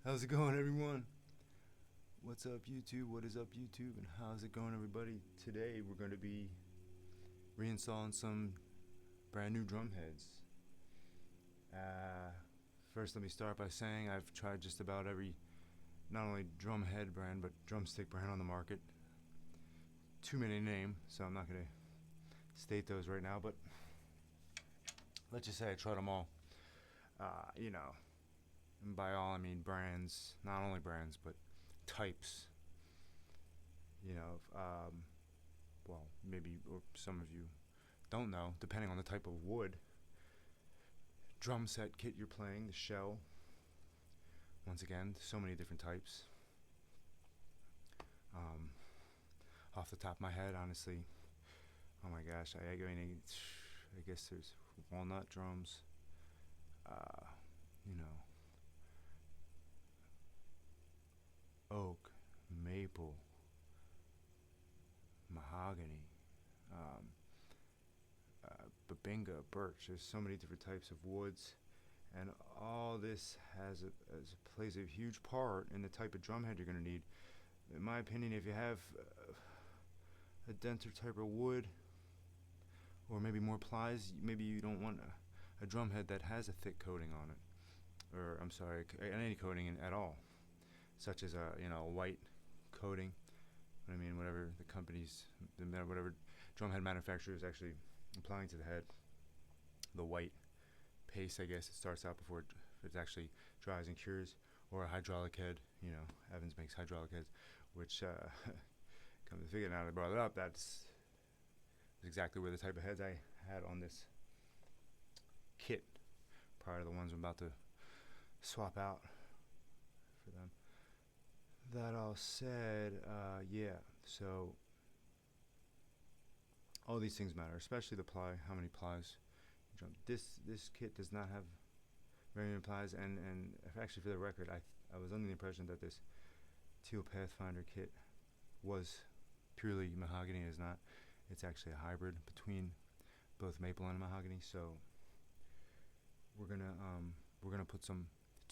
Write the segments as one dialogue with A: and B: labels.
A: How's it going, everyone? What's up, YouTube? What is up, YouTube? And how's it going, everybody? Today we're going to be reinstalling some brand new drum heads. First, let me start by saying I've tried just about every, not only drum head brand, but drumstick brand on the market. Too many to name, so I'm not going to state those right now, but let's just say I tried them all. And by all I mean brands, not only brands, but types. Well, maybe or some of you don't know, depending on the type of wood drum set kit you're playing, the shell. Once again, so many different types. Off the top of my head, honestly, oh my gosh, I guess there's walnut drums, oak, maple, mahogany, um, babinga, birch. There's so many different types of woods, and all this plays a huge part in the type of drum head you're going to need. In my opinion, if you have a denser type of wood, or maybe more plies, maybe you don't want a drum head that has a thick coating on it, or I'm sorry, any coating at all, such as a white coating. Whatever the companies, whatever drumhead manufacturer is actually applying to the head, the white paste, I guess it starts out before it actually dries and cures, or a hydraulic head. Evans makes hydraulic heads, which come to figure, now that I brought it up, that's exactly where the type of heads I had on this kit prior to the ones I'm about to swap out for them. That all said, so all these things matter, especially the ply, how many plies you drum. This kit does not have very many plies, and actually, for the record, I was under the impression that this Teal Pathfinder kit was purely mahogany. It is not. It's actually a hybrid between both maple and mahogany. So we're gonna put some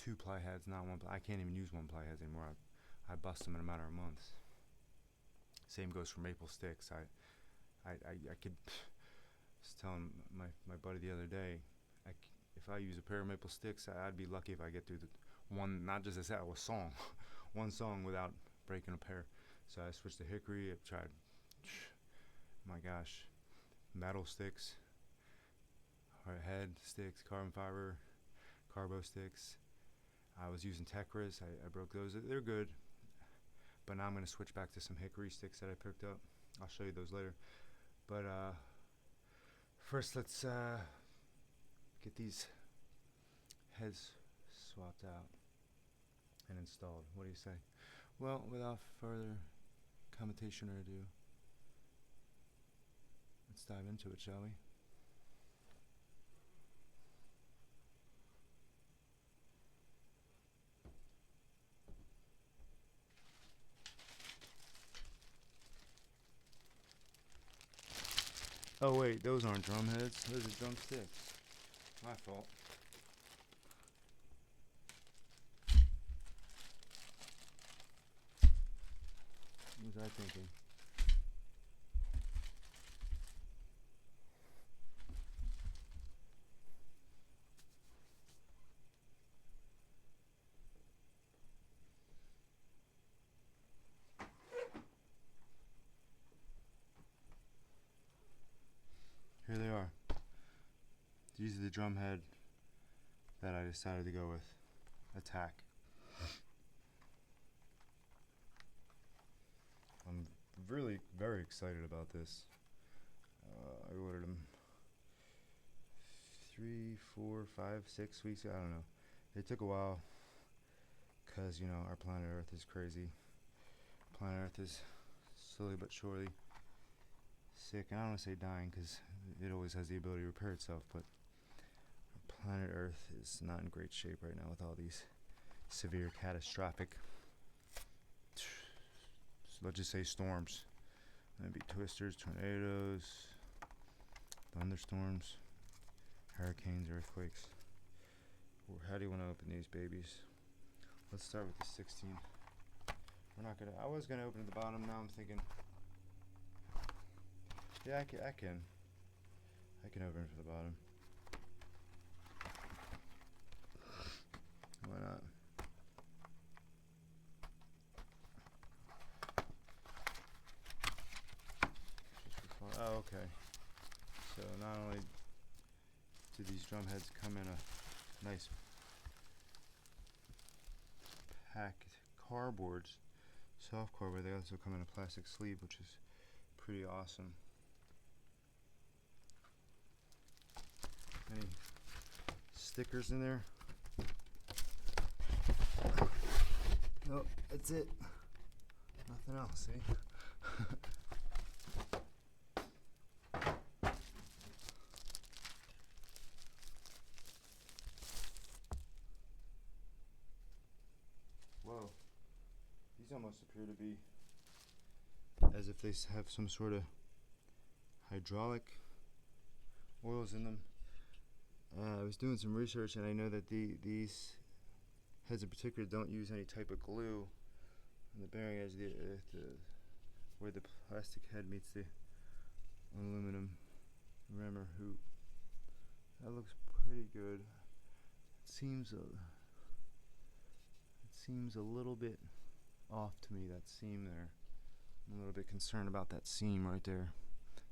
A: 2-ply heads, not 1-ply. I can't even use 1-ply heads anymore. I bust them in a matter of months. Same goes for maple sticks. I could. I was telling my buddy the other day, if I use a pair of maple sticks, I'd be lucky if I get through the one, not just a set, a song, one song without breaking a pair. So I switched to hickory. I've tried, my gosh, metal sticks, head sticks, carbon fiber, carbo sticks. I was using Tekras. I broke those. They're good, but now I'm going to switch back to some hickory sticks that I picked up. I'll show you those later. But first, let's get these heads swapped out and installed. What do you say? Well, without further commentation or ado, let's dive into it, shall we? Oh wait, those aren't drum heads. Those are drumsticks. My fault. What was I thinking? Here they are. These are the drum head that I decided to go with. Attack. I'm really very excited about this. I ordered them 3, 4, 5, 6 weeks ago. I don't know. It took a while because our planet Earth is crazy. Planet Earth is slowly but surely sick. And I don't want to say dying because it always has the ability to repair itself, but planet Earth is not in great shape right now with all these severe catastrophic, let's just say, storms. Maybe twisters, tornadoes, thunderstorms, hurricanes, earthquakes. How do you want to open these babies? Let's start with the 16. We're not gonna. I was gonna open at the bottom. Now I'm thinking, yeah, I can open it for the bottom. Why not? Oh, okay. So not only do these drum heads come in a nice packed cardboards, soft cardboard, they also come in a plastic sleeve, which is pretty awesome. Any stickers in there? Oh, that's it. Nothing else, see? Whoa. These almost appear to be as if they have some sort of hydraulic oils in them. I was doing some research, and I know that these heads in particular don't use any type of glue on the bearing edge, where the plastic head meets the aluminum rim or hoop. That looks pretty good. It seems a little bit off to me, that seam there. I'm a little bit concerned about that seam right there.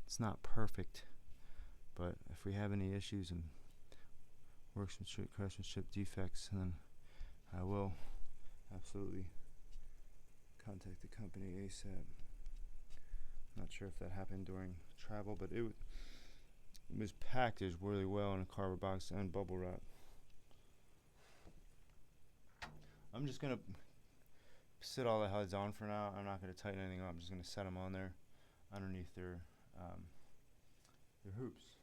A: It's not perfect, but if we have any issues and craftsmanship defects, then I will absolutely contact the company ASAP. Not sure if that happened during travel, but it was packaged really well in a cardboard box and bubble wrap. I'm just gonna sit all the heads on for now. I'm not gonna tighten anything up. I'm just gonna set them on there underneath their hoops.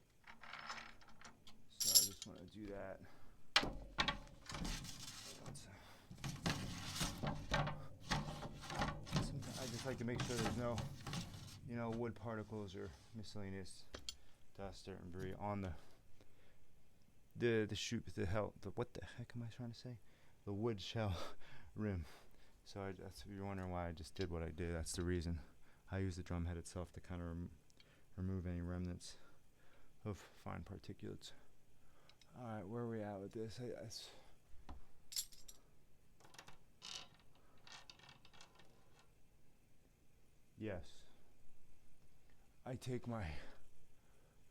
A: So I just want to do that. I just like to make sure there's no, wood particles or miscellaneous dust or debris on the shoot, what the heck am I trying to say? The wood shell rim. So that's, if you're wondering why I just did what I did, that's the reason. I use the drum head itself to kind of remove any remnants of fine particulates. Alright, where are we at with this? Yes. I take my,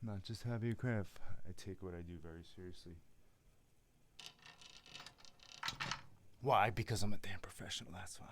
A: not just happy craft, I take what I do very seriously. Why? Because I'm a damn professional, that's why.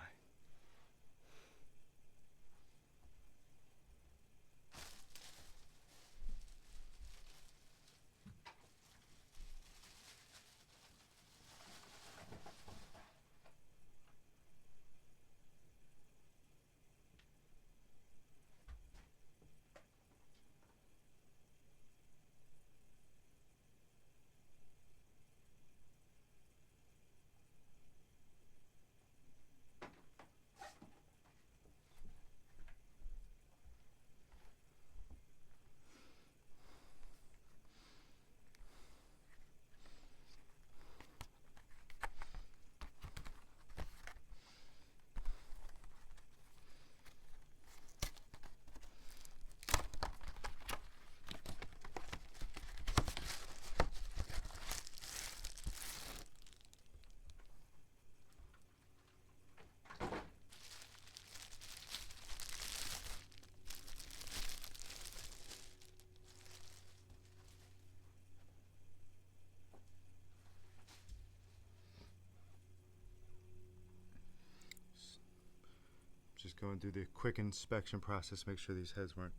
A: Just going through the quick inspection process, make sure these heads weren't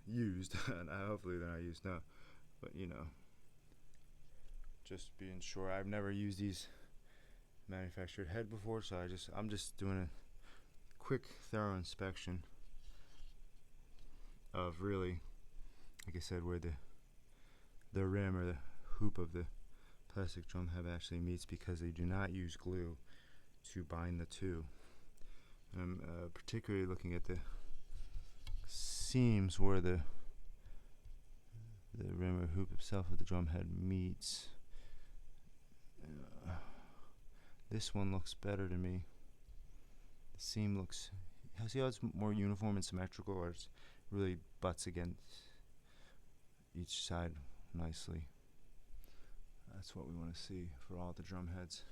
A: used, and hopefully they're not used now. But just being sure. I've never used these manufactured head before, so I'm just doing a quick, thorough inspection of really, like I said, where the rim or the hoop of the plastic drum head actually meets, because they do not use glue to bind the two. I'm particularly looking at the seams where the rim or hoop itself of the drum head meets. This one looks better to me. The seam looks, see how it's more uniform and symmetrical, or it's really butts against each side nicely. That's what we want to see for all the drum heads.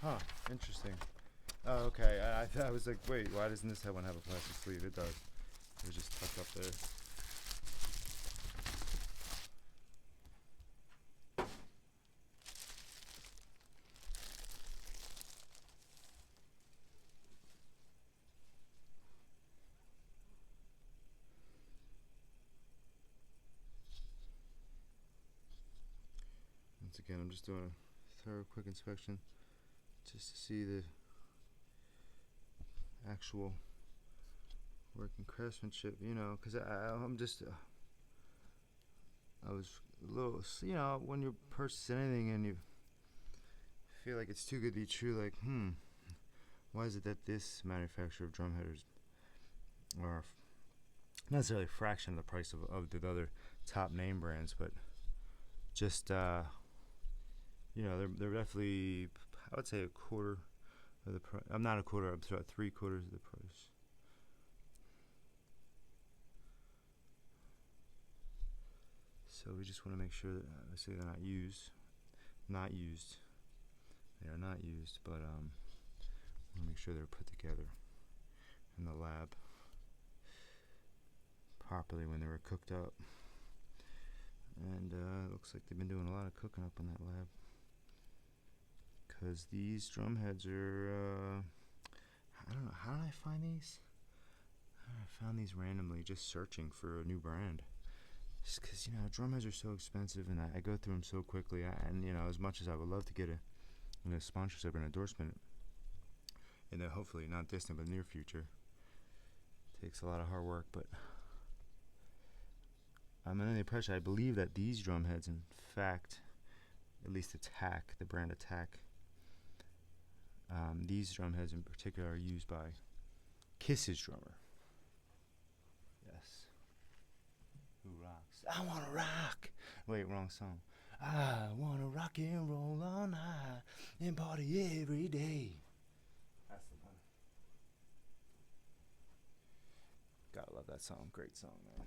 A: Huh, interesting. Oh, okay. I was like, wait, why doesn't this one have a plastic sleeve? It does. It was just tucked up there. Once again, I'm just doing a thorough, quick inspection just to see the actual working craftsmanship, you know, because I'm just, I was a little, you know, when you're purchasing anything and you feel like it's too good to be true, like, why is it that this manufacturer of drum headers are not necessarily a fraction of the price of the other top name brands, but just, you know, they're definitely, I would say, a quarter of the price. I'm not a quarter, I'm sorry, 3/4 of the price. So we just want to make sure that, obviously, they're not used. They are not used, but we want to make sure they're put together in the lab properly when they were cooked up. And it looks like they've been doing a lot of cooking up in that lab, because these drum heads are, I don't know, how did I find these? I found these randomly just searching for a new brand. Just because, you know, drum heads are so expensive, and I go through them so quickly. And, you know, as much as I would love to get a sponsorship and endorsement in the hopefully not distant but near future, takes a lot of hard work. But I'm under the impression, I believe that these drum heads, in fact, at least Attack, the brand Attack, these drum heads in particular are used by Kiss's drummer. Yes. Who rocks? I wanna rock. Wait, wrong song. I wanna rock and roll all night and party every day. That's the one. Gotta love that song. Great song, man.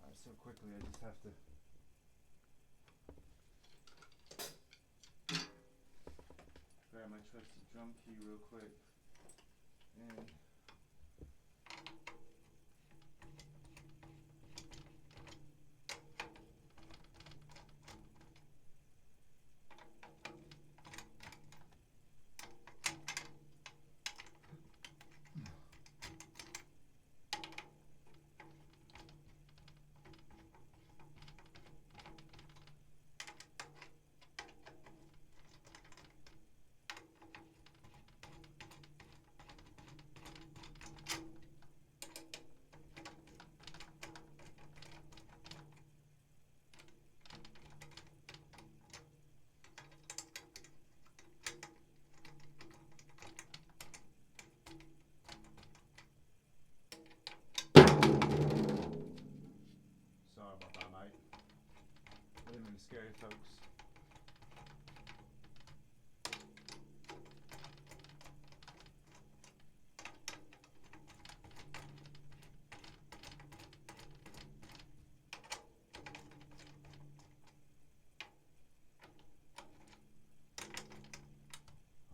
A: Alright, so quickly I just have to grab my trusty drum key real quick and sorry about that, mate. I didn't mean to scare you, folks.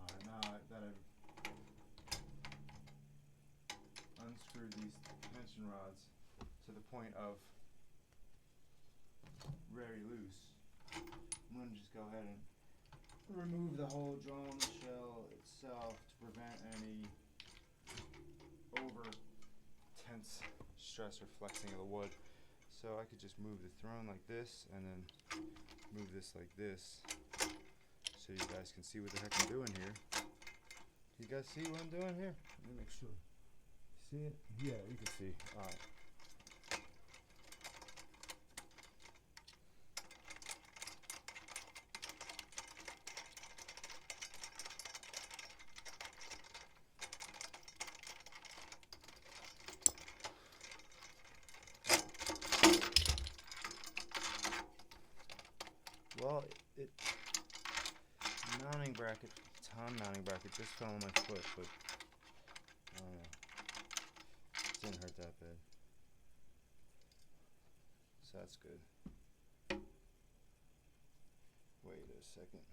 A: Alright, now that I've unscrewed these tension rods to the point of very loose, I'm going to just go ahead and remove the whole drum shell itself to prevent any over tense stress or flexing of the wood. So I could just move the throne like this and then move this like this so you guys can see what the heck I'm doing here. You guys see what I'm doing here? Let me make sure. See it? Yeah, you can see. Alright. Well, mounting bracket, tom mounting bracket just fell on my foot, but I don't know. It didn't hurt that bad. So that's good. Wait a second.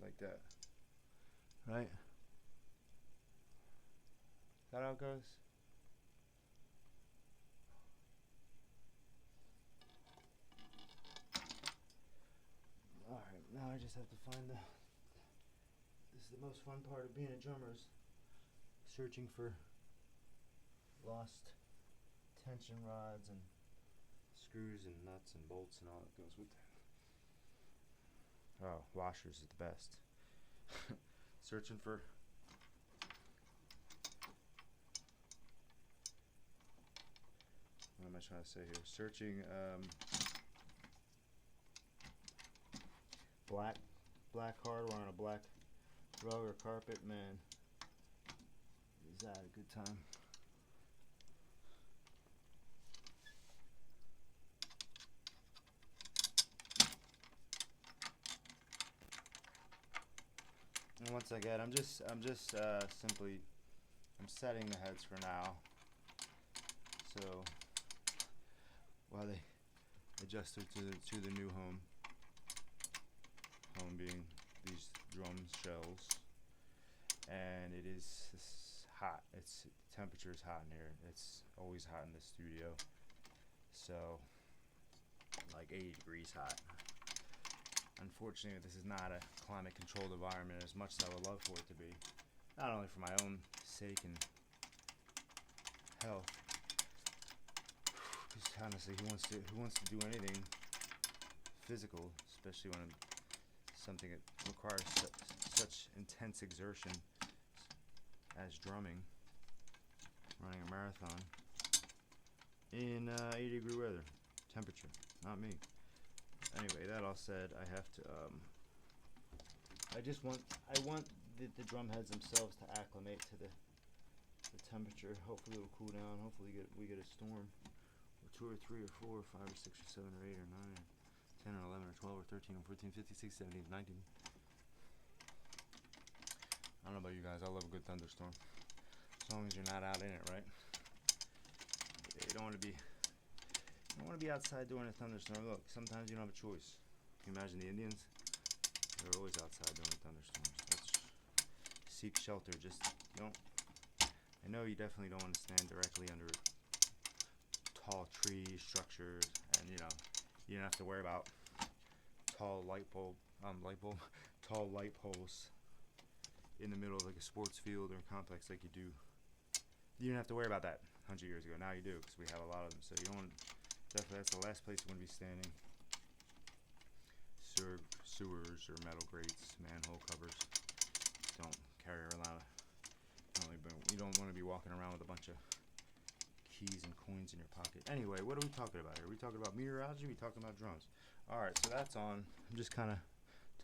A: Like that. Right? Is that how it goes? Alright, now I just have to find this is the most fun part of being a drummer, is searching for lost tension rods and screws and nuts and bolts and all that goes with that. Oh, washers is the best. Searching for what am I trying to say here? Searching black hardware on a black rug or carpet, man, is that a good time? And once again, I'm just simply setting the heads for now. So while they adjust to the new home being these drum shells, and it is hot. It's temperature is hot in here. It's always hot in the studio. So like 80 degrees hot. Unfortunately, this is not a climate controlled environment as much as I would love for it to be. Not only for my own sake and health. Because honestly, who wants to do anything physical, especially when something that requires such intense exertion as drumming, running a marathon in 80-degree weather, temperature, not me. Anyway, that all said, I have to I want the drum heads themselves to acclimate to the temperature. Hopefully it'll cool down. Hopefully we get a storm, or 2 or 3 or 4 or 5 or 6 or 7 or 8 or 9 or 10 or 11 or 12 or 13 or 14, 15, 16, 17, 19. I don't know about you guys. I love a good thunderstorm. As long as you're not out in it, right? You don't want to be outside during a thunderstorm. Look, sometimes you don't have a choice. Can you imagine the Indians? They're always outside during thunderstorms. That's seek shelter. Just don't. I know you definitely don't want to stand directly under tall tree structures, and you don't have to worry about tall light poles in the middle of like a sports field or a complex like you do. You didn't have to worry about that 100 years ago. Now you do, because we have a lot of them. So you don't want. Definitely, that's the last place you want to be standing. Sewers or metal grates, manhole covers. Don't carry around. You don't want to be walking around with a bunch of keys and coins in your pocket. Anyway, what are we talking about here? Are we talking about meteorology? Are we talking about drums? All right, so that's on. I'm just kind of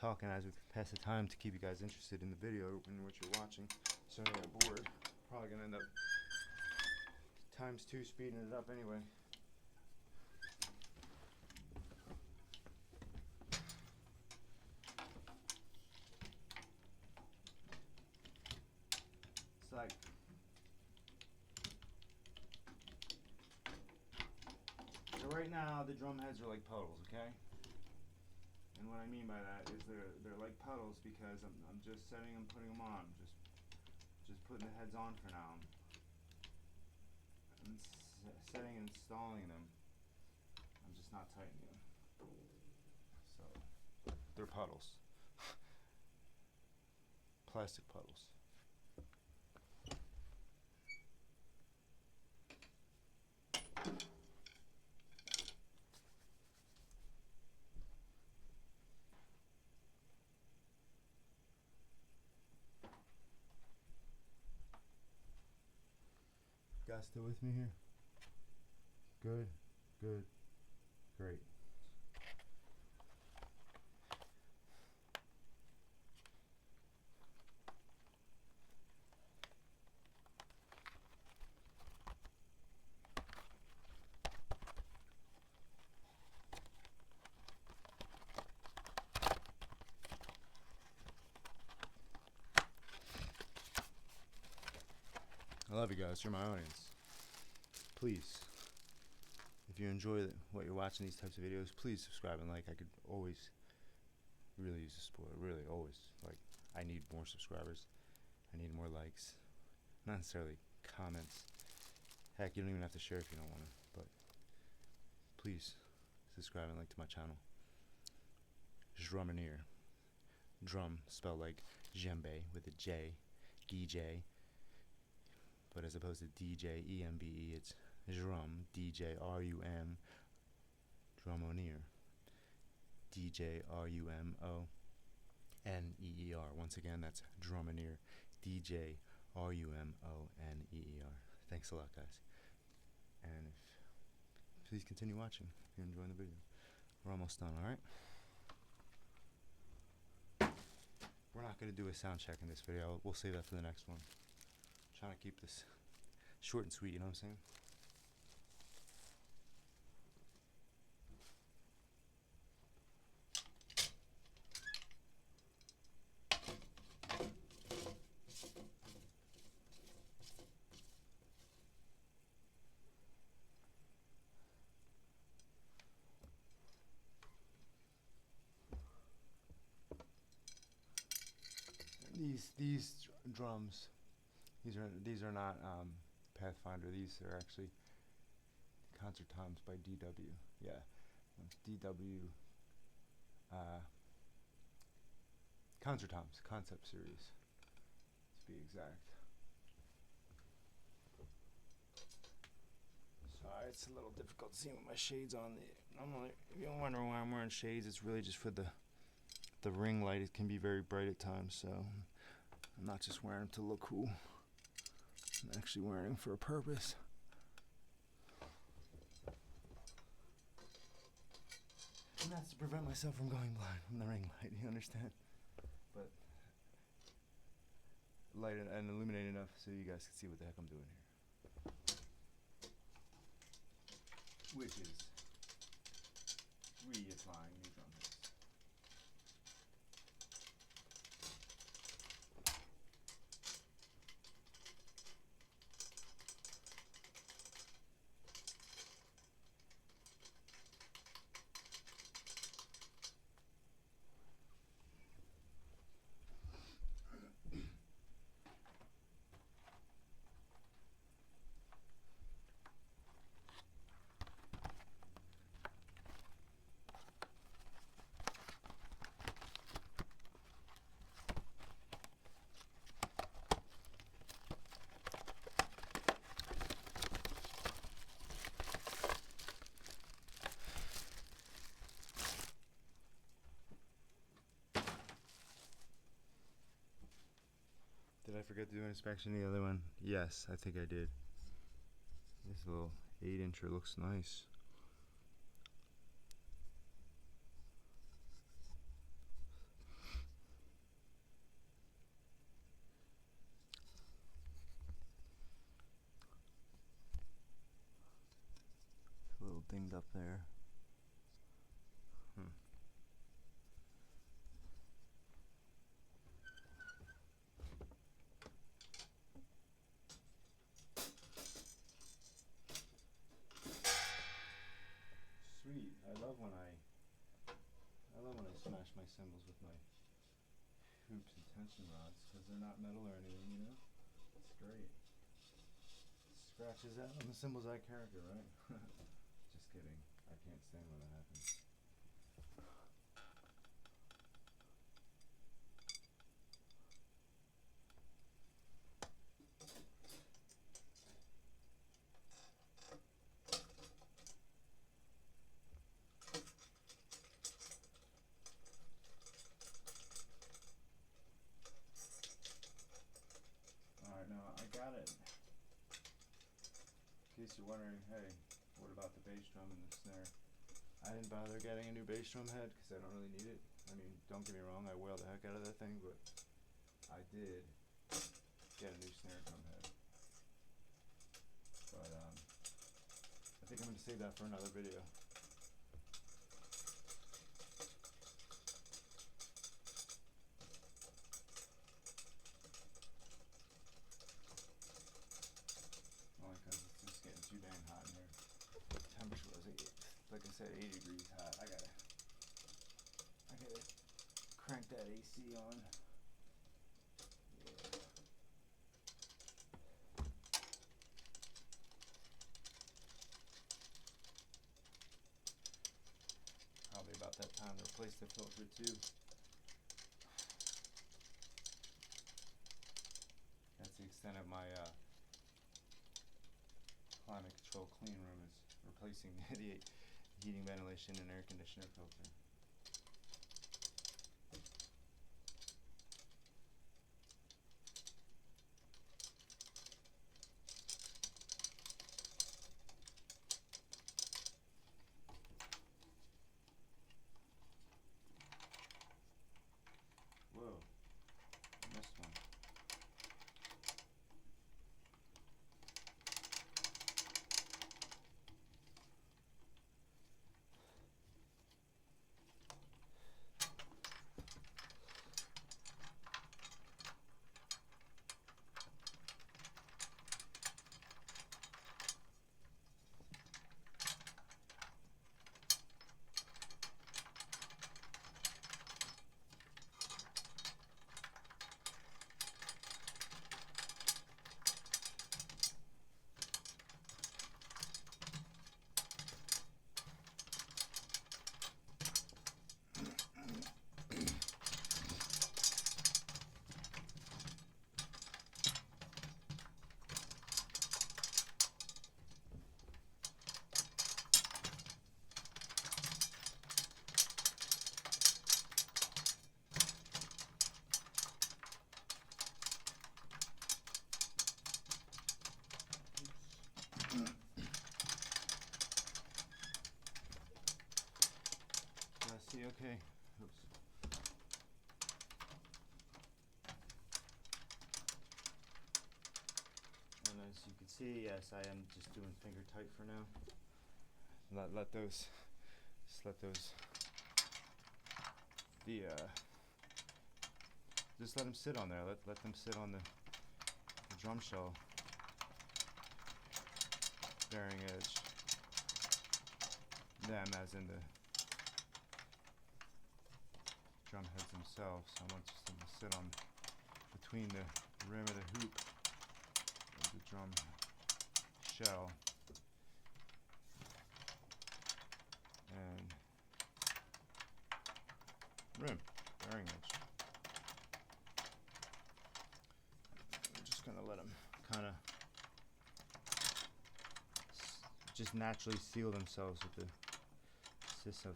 A: talking as we pass the time to keep you guys interested in the video and what you're watching. So I get bored. Probably gonna end up ×2 speeding it up anyway. It's like so right now the drum heads are like puddles, okay? And what I mean by that is they're like puddles because I'm just setting them, putting them on, just putting the heads on for now. I'm setting and installing them. I'm just not tightening them. So they're puddles. Plastic puddles. Guys still with me here? Good, good, great. I love you guys. You're my audience. Please, if you enjoy what you're watching, these types of videos, please subscribe and like. I could always really use the support. Really, always. Like, I need more subscribers. I need more likes. Not necessarily comments. Heck, you don't even have to share if you don't want to. But please subscribe and like to my channel. Drumheads. Drum spelled like djembe with a J, DJ. But as opposed to DJEMBE, it's drum, DJRUM, Drumheads, DJRUMONEER. Once again, that's Drumheads, DJRUMONEER. Thanks a lot, guys. And please continue watching if you're enjoying the video. We're almost done, alright? We're not going to do a sound check in this video. We'll save that for the next one. Trying to keep this short and sweet, you know what I'm saying? These drums, these are not Pathfinder. These are actually Concert Times by DW. Yeah, DW Concert Times Concept Series, to be exact. Sorry, it's a little difficult to see with my shades on. If you're wondering why I'm wearing shades, it's really just for the ring light. It can be very bright at times, so I'm not just wearing them to look cool. I'm actually wearing them for a purpose. And that's to prevent myself from going blind from the ring light, you understand? But light and illuminate enough so you guys can see what the heck I'm doing here. Which is reapplying new drum heads. Did I forget to do an inspection of the other one? Yes, I think I did. This little 8-incher looks nice.
B: things up there.
A: Sweet. I love when I smash my cymbals with my hoops and tension rods because they're not metal or anything, you know? It's great. Scratches out on the cymbals I character, right? Just kidding. I can't stand when that happens. Alright, now I got it. In case you're wondering, hey, what about the bass drum and the snare? I didn't bother getting a new bass drum head because I don't really need it. I mean, don't get me wrong, I wail the heck out of that thing, but I did get a new snare drum head. But I think I'm going to save that for another video. Only because it's just getting too dang hot in here. The temperature was, like I said, 80 degrees hot. I gotta crank that AC on. Yeah. Probably about that time to replace the filter too. That's the extent of my climate control clean room, is replacing the heating, ventilation, and air conditioner filter. Whoa, I missed one. See, okay. Oops. And as you can see, yes, I am just doing finger tight for now. Let those just let them sit on there. Let them sit on the drum shell bearing edge. Them as in the drum heads themselves. I want them to sit on between the rim of the hoop of the drum shell and rim, bearing edge. We're just gonna let them kind of just naturally seal themselves with the assist of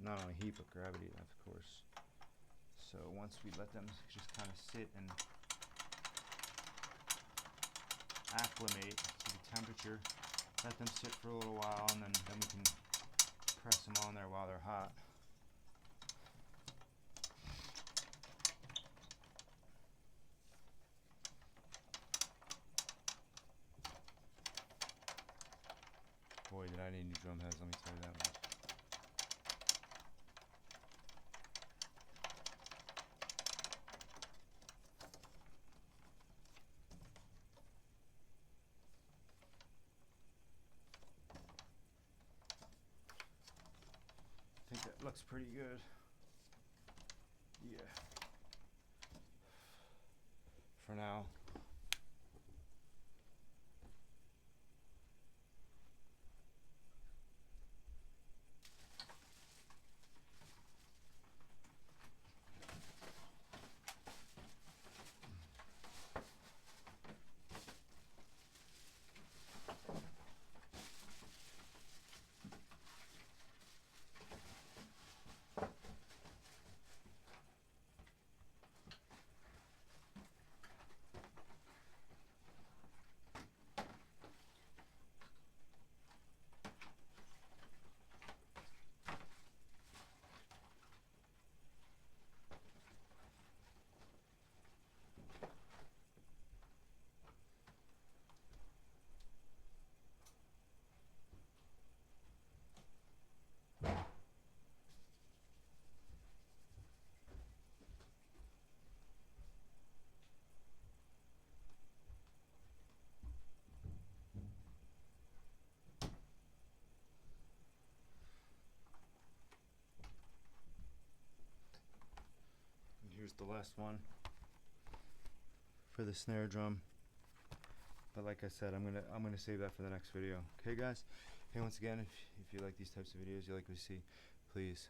A: not only heat but gravity, of course. So once we let them just kind of sit and acclimate to the temperature, let them sit for a little while, and then we can press them on there while they're hot. boy, did I need new drum heads, let me tell you that much. I think that looks pretty good. Yeah. For now. Here's the last one for the snare drum, but like I said, I'm gonna save that for the next video. Okay, guys. Hey, once again, if you like these types of videos, you like what you see, please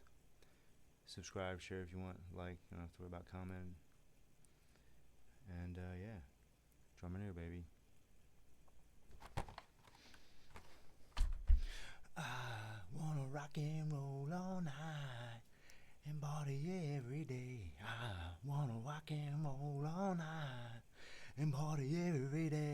A: subscribe, share if you want, like. You don't have to worry about commenting. And yeah, Drumheads, baby. I wanna rock and roll all night and party every day. I wanna rock and roll all night and party every day.